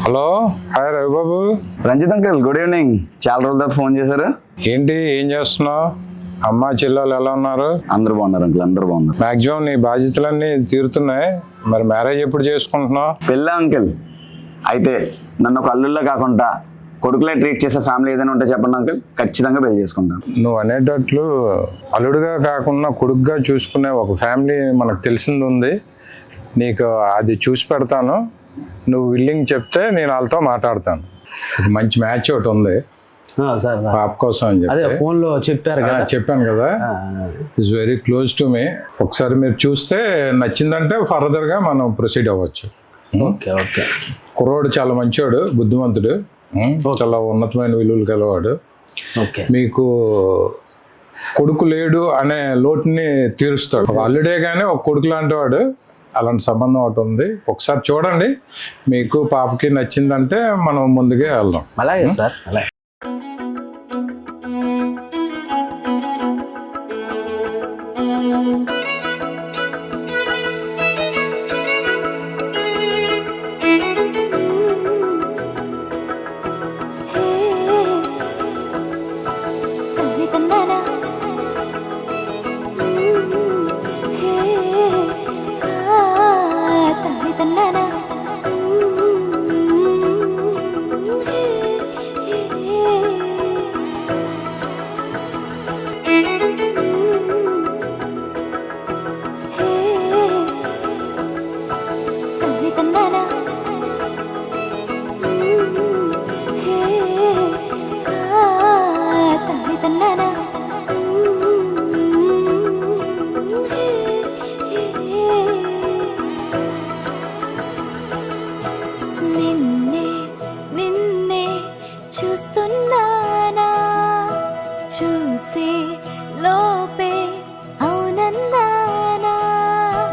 Hello, hi Ravibabu. Ranjith uncle, good evening. చాలా రోజుల తర్వాత ఫోన్ చేశారు. ఏంటి, ఏం చేస్తున్నావు? అమ్మ చెల్లెలు ఎలా ఉన్నారు? అందరూ బాగున్నారు అంకుల్, అందరూ బాగున్నారు. మాక్సిమం నీ బాధ్యతలన్నీ తీరుతున్నాయి. మరి మ్యారేజ్ ఎప్పుడు చేసుకుంటున్నావు? పెళ్ళా అంకుల్? అయితే నన్ను ఒక అల్లుల్లా కాకుండా కొడుకులే ట్రీట్ చేసే ఫ్యామిలీ ఏదైనా ఉంటే చెప్పండి అంకుల్, ఖచ్చితంగా పెళ్లి చేసుకుంటాను. నువ్వు అనేటట్లు అల్లుడుగా కాకుండా కొడుకుగా చూసుకునే ఒక ఫ్యామిలీ మనకు తెలిసింది ఉంది. నీకు అది చూసి పెడతాను. నువ్వు విల్లింగ్ చెప్తే నేను వాళ్ళతో మాట్లాడతాను. ఒక మంచి మ్యాచ్ ఒకటి ఉంది పాప కోసం అని చెప్పి ఫోన్ లో చెప్పారు కదా. చెప్పాను కదా, it's very close to me. ఒకసారి మీరు చూస్తే నచ్చిందంటే ఫర్దర్ గా మనం ప్రొసీడ్ అవ్వచ్చు. Okay okay. కుర్రోడు చాలా మంచివాడు, బుద్ధిమంతుడు, చాలా ఉన్నతమైన విలువలు కలవాడు. ఓకే. మీకు కొడుకు లేడు అనే లోటుని తీరుస్తాడు. ఒక అల్లుడే కానీ ఒక కొడుకు లాంటి వాడు. అలాంటి సంబంధం ఒకటి ఉంది. ఒకసారి చూడండి, మీకు పాపకి నచ్చిందంటే మనం ముందుకే వెళ్దాం. అలాగే సార్, అలాగే.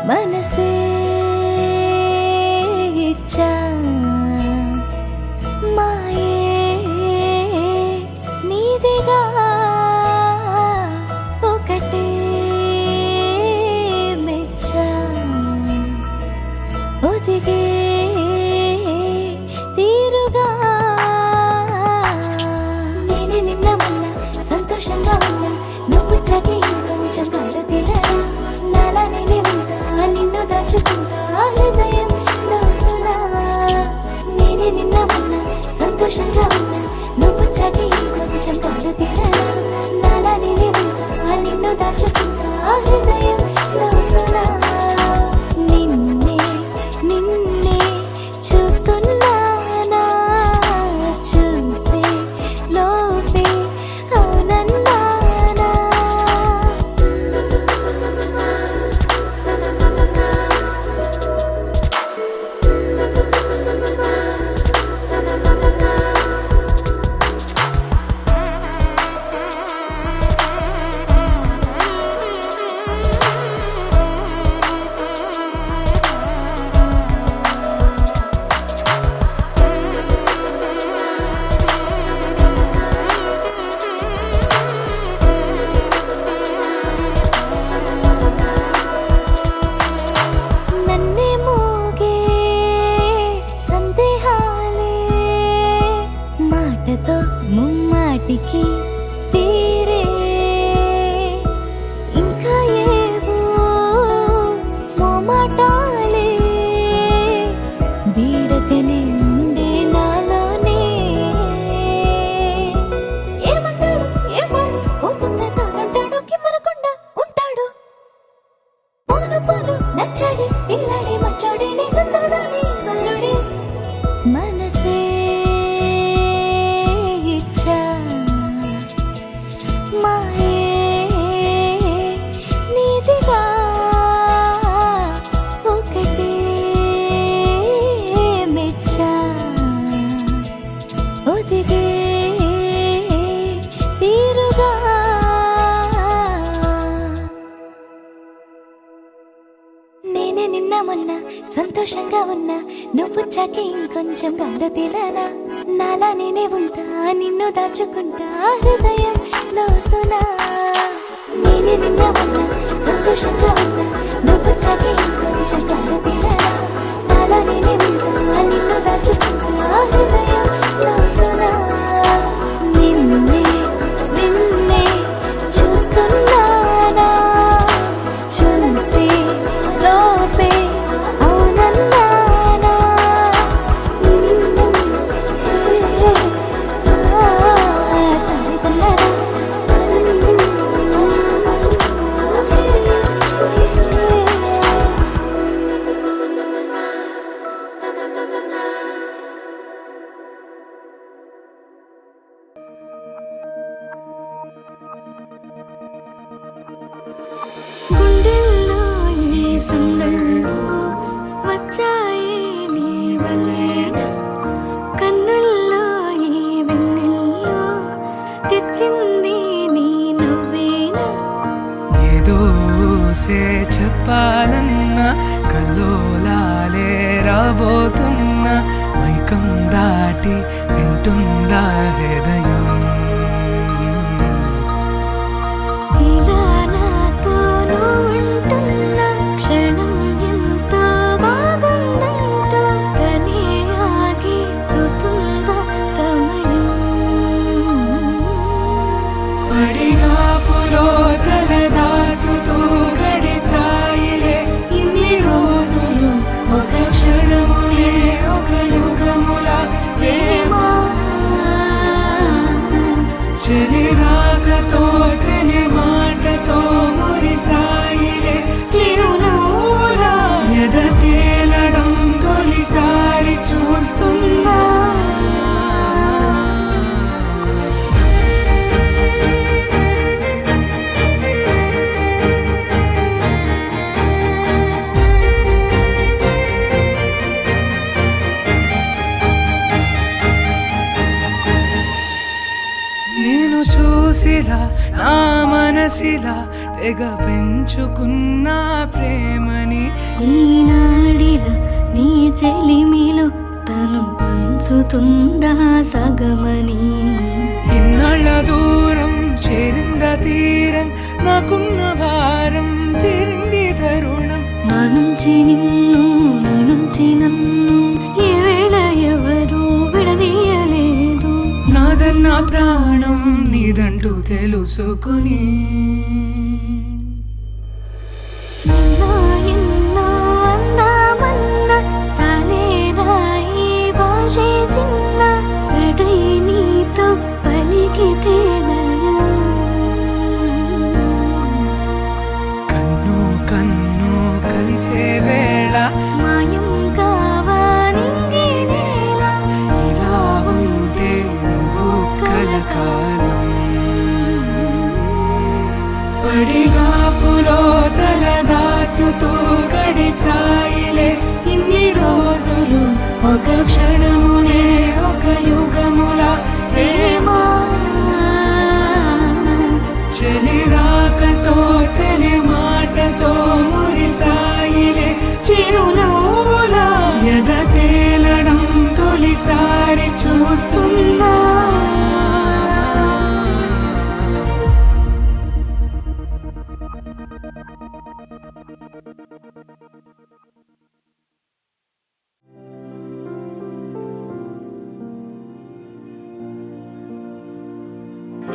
మనసే ఇచ్చా మాయే నీదిగా ఒకటే మెచ్చా ఒదిగే తీరుగా నేనే నిన్న మొన్న సంతోషంగా ఉన్నా నువ్వు చకి కొంచెం కలదిలా నాలా నేనే ఉంటా నిన్ను దాచుకుంటా హృదయం లోతునా నేనే నిన్న మొన్న సంతోషంగా ఉన్నా నువ్వు చకి కొంచెం కలదిలా నాలా నేనే ఉంటా నిన్ను దాచుకుంటా హృదయం లోతునా నిన్నే నిన్నే చూస్తున్నానా చూసే లోపే అవునన్నానా నన్నే మోగే సందేహాలే మాటతో ముమ్మాటికి తీరే ఇంకా ఏవో మోమాటాలే బీడకనే ఉండే నాలోనే ఏమంటాడు ఏమాడు కోపంగా తానంటాడు కిమ్మనకుండా ఉంటాడు పోను పోను నచ్చడి పిల్లడి మచ్చడి నీకుందరడాలి వరుడి మనసే ఇచ్చా మాయే నీదిగా ఒకటే మెచ్చా ఒదిగే తీరుగా నేనే నిన్న మొన్న సంతోషంగా ఉన్నా నువ్వు చాకి ఇంకొంచెం గాలదిలానా నాలా నేనే ఉంటా నిన్ను దాచుకుంటా హృదయం లోతునా నేనే నిన్న మొన్న సంతోషంగా ఉన్నా నువ్వు చాకి ఇంకొంచెం గాలదిలానా నాలా నేనే ఉంటా నిన్ను దాచుకుంటా సందళ్ళు వచ్చాయి నీ వల్లేన కన్నుల్లో ఈ వెన్నెల్లో తెచ్చింది నీ నవ్వేనా ఏదో సే చెప్పాలన్నా కల్లోలాలే రాబోతున్నా మైకం దాటి వింటుందా హృదయం ఇలా నాతో నువ్వుంటున్న క్షణం ఎంతో బాగుందంటూ తనే ఆగి చూస్తుందా సమయం పడిగాపులో తల దాచుతూ గడిచాయిలే ఇన్ని రోజులు ఒక క్షణములే ఒక యుగముల ప్రేమ చెలి రాకతో చెలి మాటతో మురిసాయిలే చిరునవ్వుల ఎద తేలడం తొలిసారి చూస్తున్నా నేను చూసిలా నా మనసిలా తెగ పెంచుకున్న ప్రేమని ఈనాడిలా నీ చెలిమిలో తను పంచుతుందా సగమని ఇన్నాళ్ళ దూరం చేరింద తీరం నాకున్న భారం తీరింది తరుణం నా నుంచి నిన్ను నీ నుంచి నన్ను ఏ వేళ ఎవరు విడదీయలేదు నాదన్న ప్రాణం నీదంటూ తెలుసుకొని ఎన్నో ఎన్నో అందామన్నా చాలేనా ఈ భాషే చిన్న సడై నీతో పలికితే నయం. కన్ను కన్ను కలిసే వేళ మాయం కావాలింగి నేల ఇలా ఉంటే నువ్వు కలకాలం పడిగాపులో తల దాచుతూ గడిచాయిలే ఇన్ని రోజులు ఒక క్షణమునే ఒక యుగముల ప్రేమ చెలి రాకతో చెలి మాటతో మురిసాయిలే చిరునవ్వుల ఎద తేలడం తొలిసారి చూస్తున్నా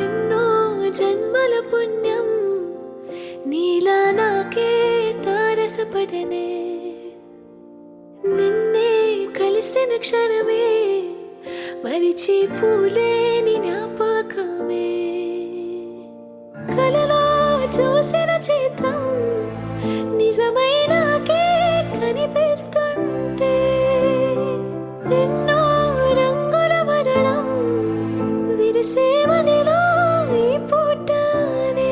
ఎన్నో జన్మల పుణ్యం నీలా నాకే తారసపడనే నిన్నే కలిసిన క్షణమే మరిచి పూలేని జ్ఞాపకమే కలలో చూసిన చిత్రం నిజమై నాకే కనిపిస్తుంటే ఎన్నో రంగుల వరణం విరిసేవనిలో ఈ పూటనే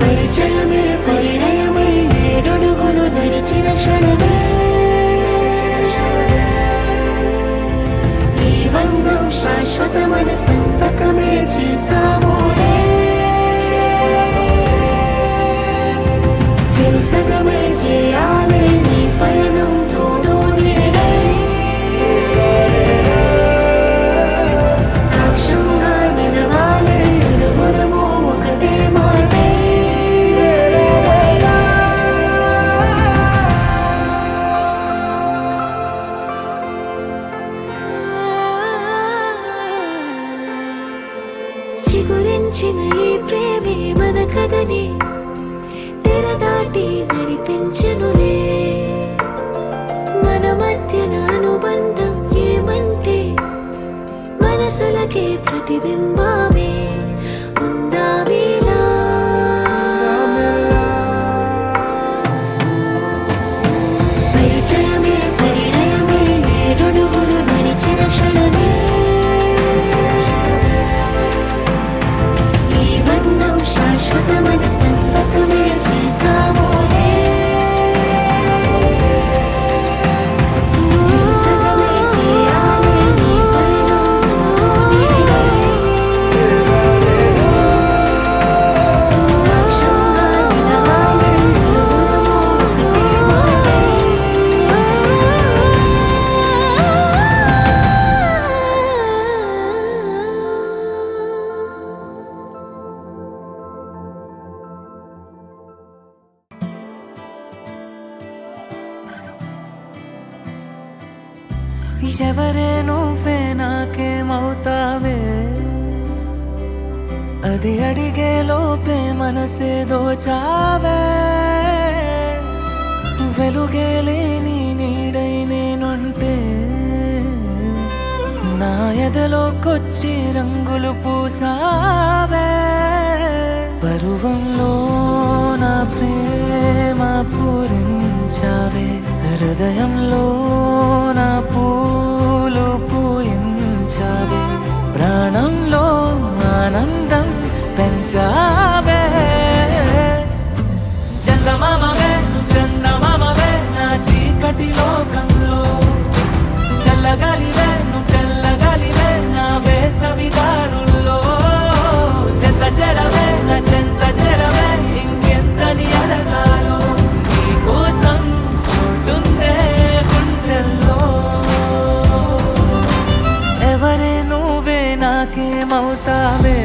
పరిచయమే పరిణయమై ఏడడుగులు నడిచిన క్షణమే ఈ బంధం శాశ్వతమైన సంతకమే చేసామోనే చెరుసగమే చేయాలి నీ పయనం తోడు నీడై సాక్ష్యంగా నిలవాలి ఇరువురము ఒకటే మాటే చిగురించిన ఈ ప్రేమే మన కథని తెర దాటి నడిపించనులే మన మధ్యన అనుబంధం ఏమంటే మనసులకే ప్రతిబింబమే ఉందా వేళ పరిచయమే పరిణయమే ఏడడుగులు నడిచిన క్షణమే ఎవరే నువ్వే నాకేమవుతావే అది అడిగే లోపే మనసే దోచావే వెలుగే లేని నీడై నేనుంటే నా ఎదలోకొచ్చి రంగులు పూసావే పరువంలో నా ప్రేమ పూరించావే హృదయంలో నా పూలు పూయించావే ప్రాణంలో ఆనందం పెంచావే చందమామవే నువ్వు చందమామవే నా చీకటి లోకంలో చల్లగాలివే నువ్వు చల్లగాలివే నా వేసవిదారుల్లో చెత్త చెరవే నా చెత్త చెరవే ఇంకెంతని అడగాలో నీ కోసం చుట్టుందే గుండెల్లో ఎవరే నువ్వే నాకేమవుతావే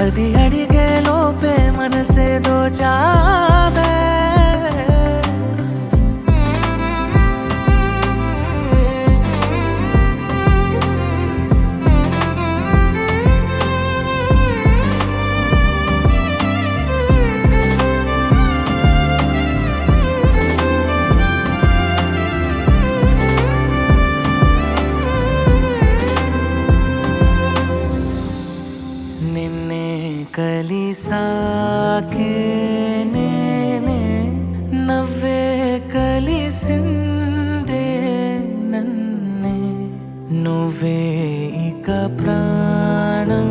అది అడిగే లోపే మనసే దోచావే నిన్నే కలిసాకే నేనే నవ్వే కలిసిందే నన్నే నువ్వే ఇక ప్రాణం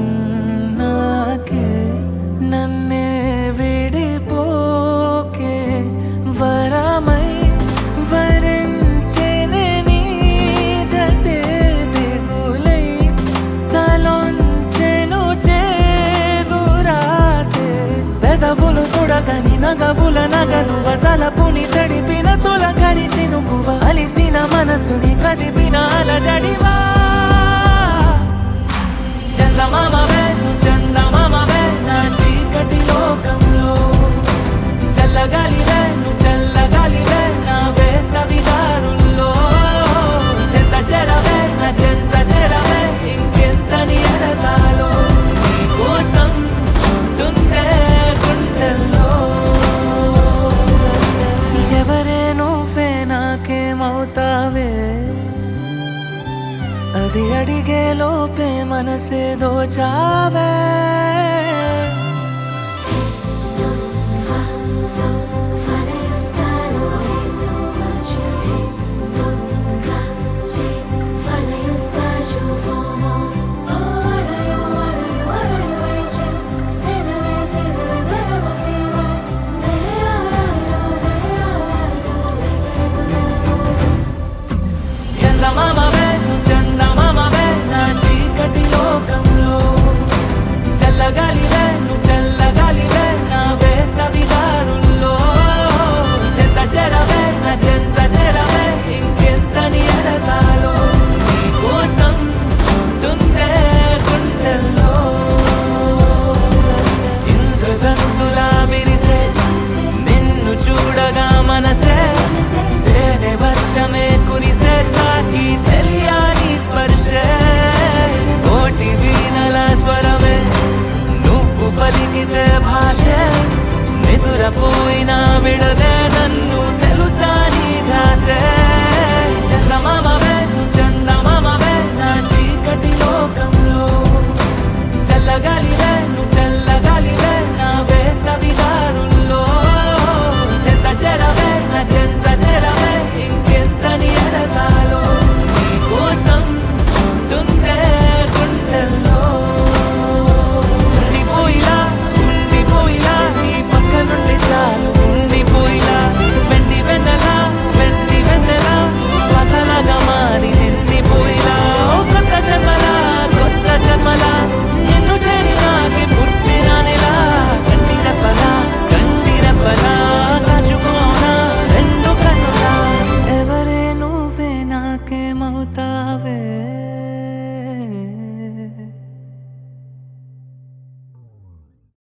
నాకే నన్నే విడిపోకే వరమై వరించెనే నీ జతే దిగులై తలొంచెను చేదురాతే పెదవులు తొడగని నగవుల నగను వదలపుని తడిపిన తొలగని చినుకువ అలిసిన మనసుని కదిపిన అలజడివా చందమామవే నువ్వు చందమామవే నా చీకటి లోకంలో చల్లగాలివే నువ్వు చల్లగాలివే నా వేసవిదారుల్లో చెత్త చెరవే నా చెత్త చెరవే ఇంకెంతని అడగాలో నీ కోసం చుట్టుందే గుండెల్లో ఎవరే నువ్వే నాకేమవుతావే అది అడిగే లోపే మనసే దోచావే fa, so, fa,